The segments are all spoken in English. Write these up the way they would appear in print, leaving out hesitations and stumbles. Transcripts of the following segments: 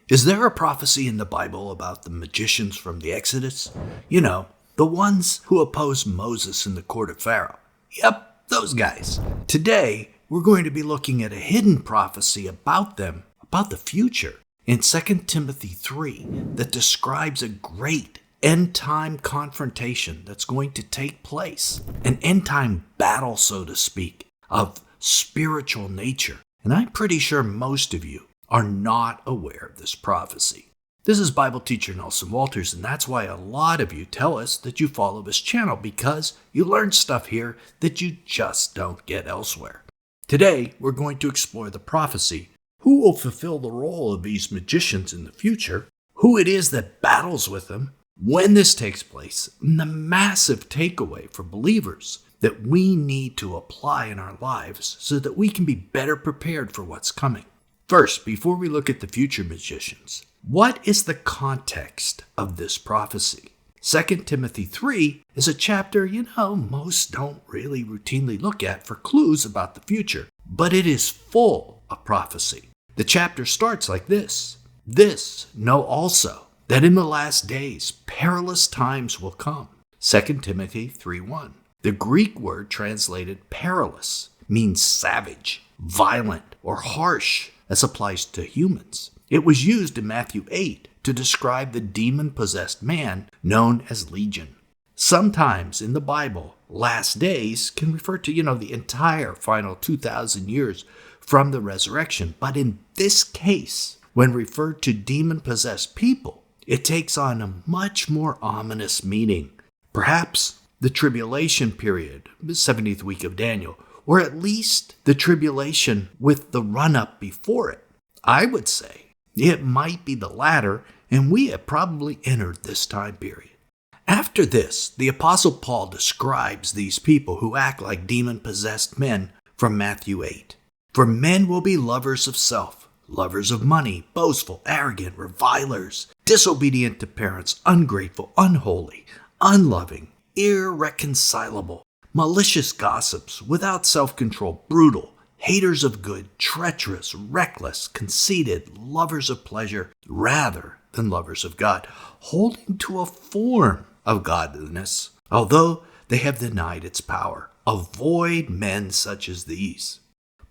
Is there a prophecy in the Bible about the magicians from the Exodus? You know, the ones who opposed Moses in the court of Pharaoh. Yep, those guys. Today, we're going to be looking at a hidden prophecy about them, about the future, in 2 Timothy 3 that describes a great end-time confrontation that's going to take place. An end-time battle, so to speak, of spiritual nature. And I'm pretty sure most of you are not aware of this prophecy. This is Bible teacher Nelson Walters, and that's why a lot of you tell us that you follow this channel, because you learn stuff here that you just don't get elsewhere. Today, we're going to explore the prophecy, who will fulfill the role of these magicians in the future, who it is that battles with them, when this takes place, and the massive takeaway for believers that we need to apply in our lives so that we can be better prepared for what's coming. First, before we look at the future magicians, what is the context of this prophecy? 2 Timothy 3 is a chapter, most don't really routinely look at for clues about the future, but it is full of prophecy. The chapter starts like this. This know also, that in the last days perilous times will come. 2 Timothy 3:1. The Greek word translated perilous means savage, violent, or harsh, as applies to humans. It was used in Matthew 8 to describe the demon-possessed man known as Legion. Sometimes in the Bible, last days can refer to, the entire final 2,000 years from the resurrection. But in this case, when referred to demon-possessed people, it takes on a much more ominous meaning. Perhaps the tribulation period, the 70th week of Daniel, or at least the tribulation with the run-up before it. I would say it might be the latter, and we have probably entered this time period. After this, the Apostle Paul describes these people who act like demon-possessed men from Matthew 8. For men will be lovers of self, lovers of money, boastful, arrogant, revilers, disobedient to parents, ungrateful, unholy, unloving, irreconcilable, malicious gossips, without self-control, brutal, haters of good, treacherous, reckless, conceited, lovers of pleasure rather than lovers of God, holding to a form of godliness, although they have denied its power. Avoid men such as these.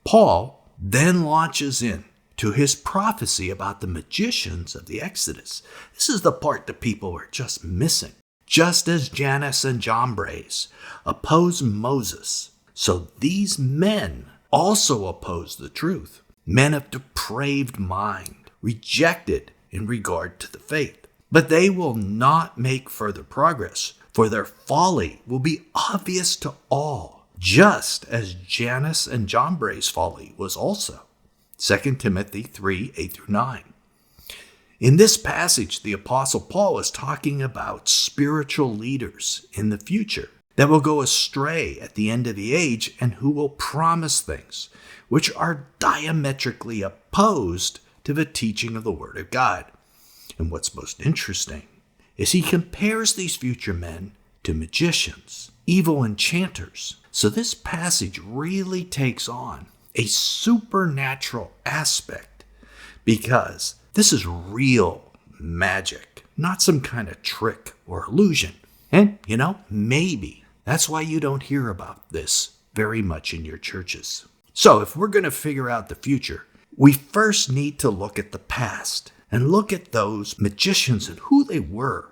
Paul then launches in to his prophecy about the magicians of the Exodus. This is the part that people are just missing. Just as Jannes and Jambres opposed Moses, so these men also oppose the truth. Men of depraved mind, rejected in regard to the faith. But they will not make further progress, for their folly will be obvious to all, just as Jannes and Jambres' folly was also. 2 Timothy 3, 8-9. In this passage, the Apostle Paul is talking about spiritual leaders in the future that will go astray at the end of the age and who will promise things which are diametrically opposed to the teaching of the Word of God. And what's most interesting is he compares these future men to magicians, evil enchanters. So this passage really takes on a supernatural aspect because this is real magic, not some kind of trick or illusion. And, maybe that's why you don't hear about this very much in your churches. So if we're going to figure out the future, we first need to look at the past and look at those magicians and who they were.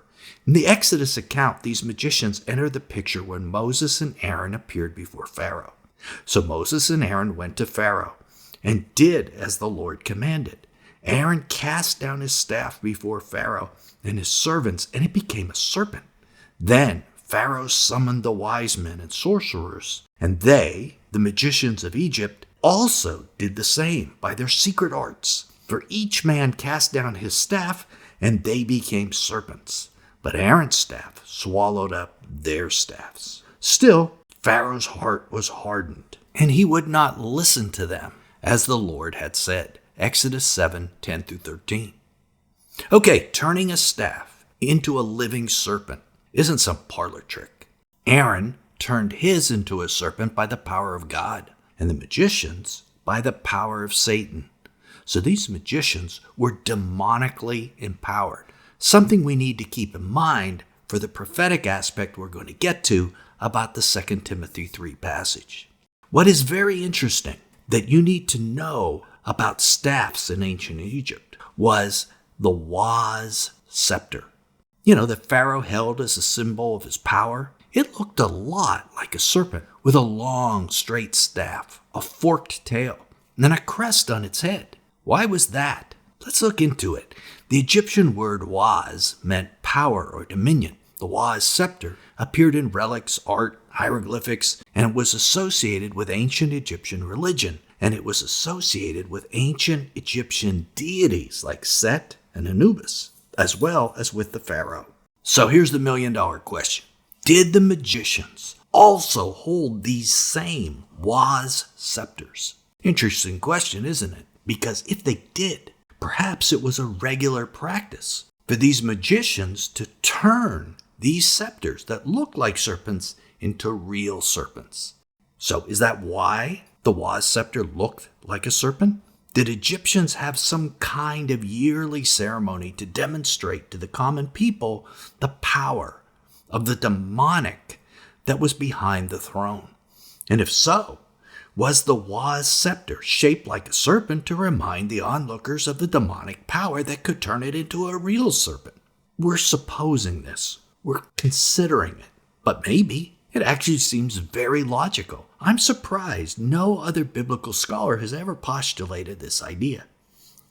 In the Exodus account, these magicians enter the picture when Moses and Aaron appeared before Pharaoh. So Moses and Aaron went to Pharaoh and did as the Lord commanded. Aaron cast down his staff before Pharaoh and his servants, and it became a serpent. Then Pharaoh summoned the wise men and sorcerers, and they, the magicians of Egypt, also did the same by their secret arts. For each man cast down his staff, and they became serpents. But Aaron's staff swallowed up their staffs. Still, Pharaoh's heart was hardened, and he would not listen to them, as the Lord had said. Exodus 7, 10-13. Okay, turning a staff into a living serpent isn't some parlor trick. Aaron turned his into a serpent by the power of God, and the magicians by the power of Satan. So these magicians were demonically empowered. Something we need to keep in mind for the prophetic aspect we're going to get to about the 2 Timothy 3 passage. What is very interesting that you need to know about staffs in ancient Egypt was the Waz scepter. That Pharaoh held as a symbol of his power. It looked a lot like a serpent with a long, straight staff, a forked tail, and then a crest on its head. Why was that? Let's look into it. The Egyptian word Waz meant power or dominion. The Waz scepter appeared in relics, art, hieroglyphics, and it was associated with ancient Egyptian religion, and it was associated with ancient Egyptian deities like Set and Anubis, as well as with the pharaoh. So here's the million-dollar question. Did the magicians also hold these same Waz scepters? Interesting question, isn't it? Because if they did, perhaps it was a regular practice for these magicians to turn these scepters that look like serpents into real serpents. So is that why the Waz scepter looked like a serpent? Did Egyptians have some kind of yearly ceremony to demonstrate to the common people the power of the demonic that was behind the throne? And if so, was the Waz scepter shaped like a serpent to remind the onlookers of the demonic power that could turn it into a real serpent? We're supposing this. We're considering it. But maybe it actually seems very logical. I'm surprised no other biblical scholar has ever postulated this idea.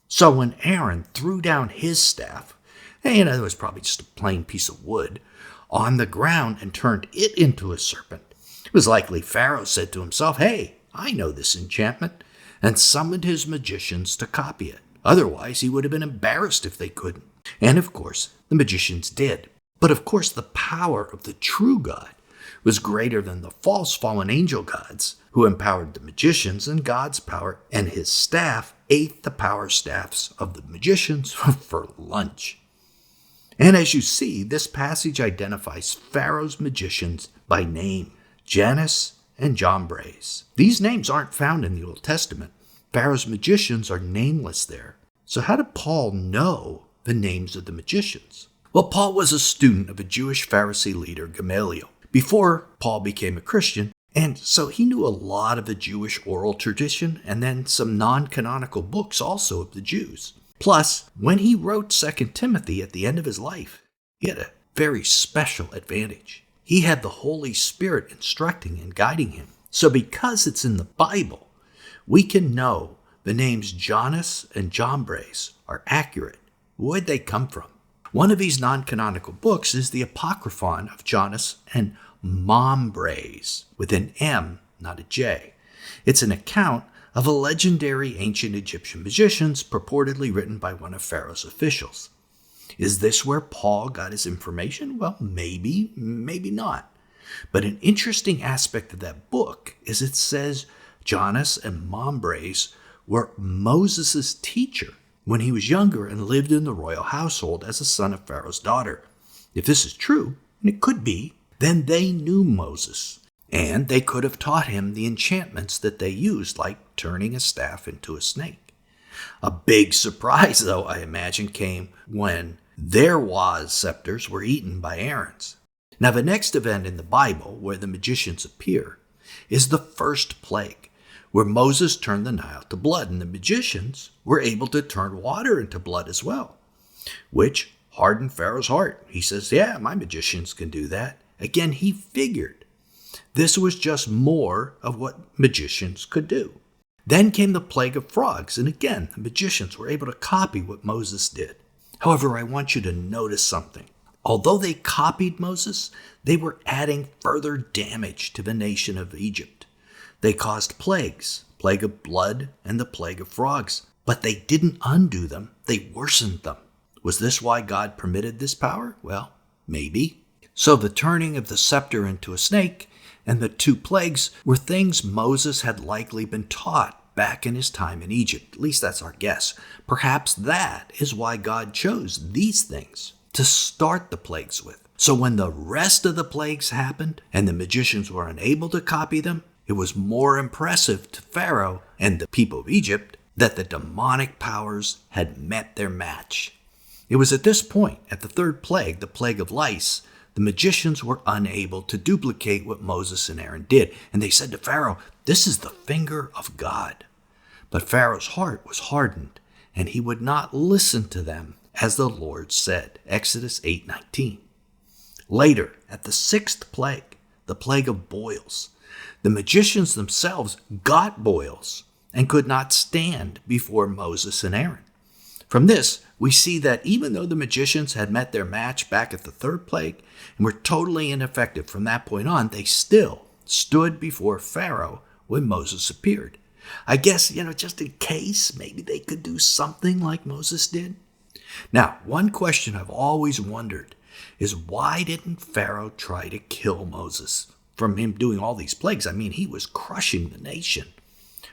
So when Aaron threw down his staff, and it was probably just a plain piece of wood, on the ground and turned it into a serpent, it was likely Pharaoh said to himself, "Hey, I know this enchantment," and summoned his magicians to copy it. Otherwise, he would have been embarrassed if they couldn't. And of course, the magicians did. But of course, the power of the true God was greater than the false fallen angel gods who empowered the magicians, and God's power and his staff ate the power staffs of the magicians for lunch. And as you see, this passage identifies Pharaoh's magicians by name, Janus and Jambres. These names aren't found in the Old Testament. Pharaoh's magicians are nameless there. So how did Paul know the names of the magicians? Well, Paul was a student of a Jewish Pharisee leader, Gamaliel, before Paul became a Christian, and so he knew a lot of the Jewish oral tradition and then some non-canonical books also of the Jews. Plus, when he wrote 2 Timothy at the end of his life, he had a very special advantage. He had the Holy Spirit instructing and guiding him. So because it's in the Bible, we can know the names Janus and Jambres are accurate. Where'd they come from? One of these non-canonical books is the Apocryphal of Janus and Jambres, with an M, not a J. It's an account of a legendary ancient Egyptian magicians purportedly written by one of Pharaoh's officials. Is this where Paul got his information? Well, maybe, maybe not. But an interesting aspect of that book is it says Janus and Jambres were Moses' teacher when he was younger and lived in the royal household as a son of Pharaoh's daughter. If this is true, and it could be, then they knew Moses, and they could have taught him the enchantments that they used, like turning a staff into a snake. A big surprise, though, I imagine, came when their Waz scepters were eaten by Aaron's. Now, the next event in the Bible where the magicians appear is the first plague, where Moses turned the Nile to blood, and the magicians were able to turn water into blood as well, which hardened Pharaoh's heart. He says, yeah, my magicians can do that. Again, he figured this was just more of what magicians could do. Then came the plague of frogs, and again, the magicians were able to copy what Moses did. However, I want you to notice something. Although they copied Moses, they were adding further damage to the nation of Egypt. They caused plagues, plague of blood and the plague of frogs, but they didn't undo them, they worsened them. Was this why God permitted this power? Well, maybe. So the turning of the scepter into a snake and the two plagues were things Moses had likely been taught back in his time in Egypt. At least that's our guess. Perhaps that is why God chose these things to start the plagues with. So when the rest of the plagues happened and the magicians were unable to copy them, it was more impressive to Pharaoh and the people of Egypt that the demonic powers had met their match. It was at this point, at the third plague, the plague of lice, the magicians were unable to duplicate what Moses and Aaron did. And they said to Pharaoh, "This is the finger of God." But Pharaoh's heart was hardened, and he would not listen to them, as the Lord said. Exodus 8:19. Later, at the sixth plague, the plague of boils, the magicians themselves got boils and could not stand before Moses and Aaron. From this, we see that even though the magicians had met their match back at the third plague and were totally ineffective from that point on, they still stood before Pharaoh when Moses appeared. I guess, just in case, maybe they could do something like Moses did. Now, one question I've always wondered is, why didn't Pharaoh try to kill Moses from him doing all these plagues? I mean, he was crushing the nation.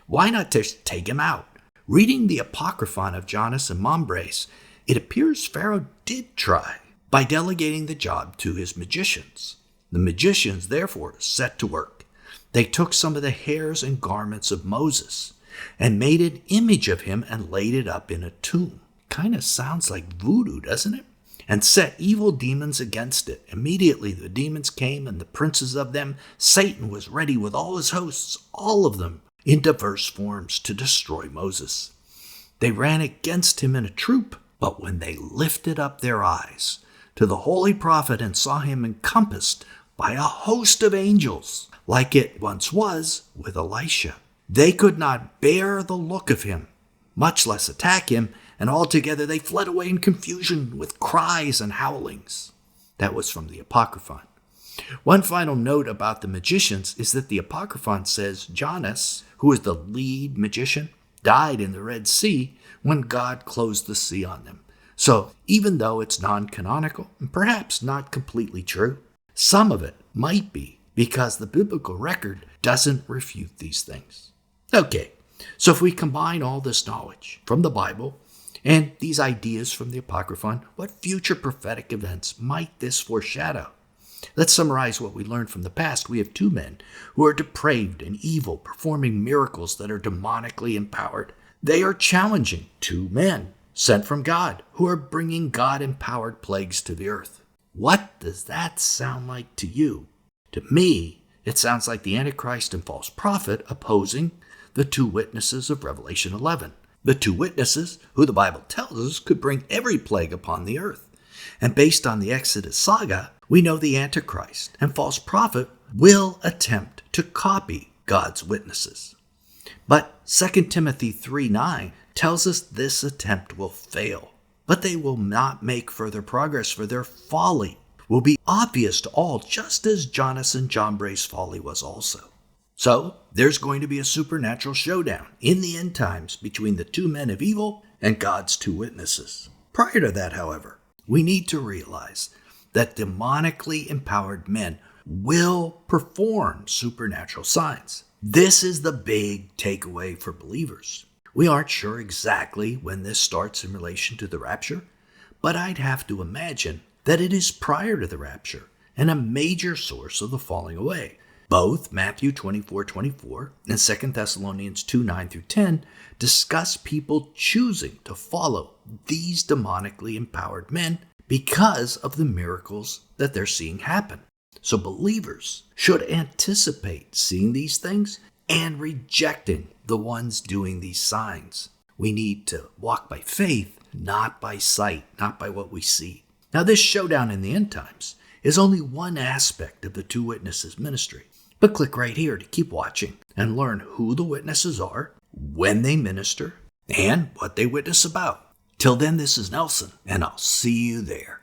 Why not just take him out? Reading the Apocryphal of Jannes and Jambres, it appears Pharaoh did try by delegating the job to his magicians. The magicians, therefore, set to work. They took some of the hairs and garments of Moses and made an image of him and laid it up in a tomb. Kind of sounds like voodoo, doesn't it? And set evil demons against it. Immediately the demons came, and the princes of them, Satan was ready with all his hosts, all of them, in diverse forms to destroy Moses. They ran against him in a troop, but when they lifted up their eyes to the holy prophet and saw him encompassed by a host of angels, like it once was with Elisha, they could not bear the look of him, much less attack him, and altogether they fled away in confusion with cries and howlings. That was from the Apocryphal. One final note about the magicians is that the Apocryphal says Jannes, who is the lead magician, died in the Red Sea when God closed the sea on them. So even though it's non-canonical and perhaps not completely true, some of it might be because the biblical record doesn't refute these things. Okay, so if we combine all this knowledge from the Bible and these ideas from the Apocryphal, what future prophetic events might this foreshadow? Let's summarize what we learned from the past. We have two men who are depraved and evil, performing miracles that are demonically empowered. They are challenging two men sent from God who are bringing God-empowered plagues to the earth. What does that sound like to you? To me, it sounds like the Antichrist and false prophet opposing the two witnesses of Revelation 11. The two witnesses, who the Bible tells us could bring every plague upon the earth. And based on the Exodus saga, we know the Antichrist and false prophet will attempt to copy God's witnesses. But 2 Timothy 3:9 tells us this attempt will fail, but they will not make further progress, for their folly will be obvious to all, just as Jannes and Jambres' folly was also. So there's going to be a supernatural showdown in the end times between the two men of evil and God's two witnesses. Prior to that, however, we need to realize that demonically empowered men will perform supernatural signs. This is the big takeaway for believers. We aren't sure exactly when this starts in relation to the rapture, but I'd have to imagine that it is prior to the rapture and a major source of the falling away. Both Matthew 24:24 and 2 Thessalonians 2:9-10 discuss people choosing to follow these demonically empowered men because of the miracles that they're seeing happen. So believers should anticipate seeing these things and rejecting the ones doing these signs. We need to walk by faith, not by sight, not by what we see. Now, this showdown in the end times is only one aspect of the two witnesses' ministry. But click right here to keep watching and learn who the witnesses are, when they minister, and what they witness about. Till then, this is Nelson, and I'll see you there.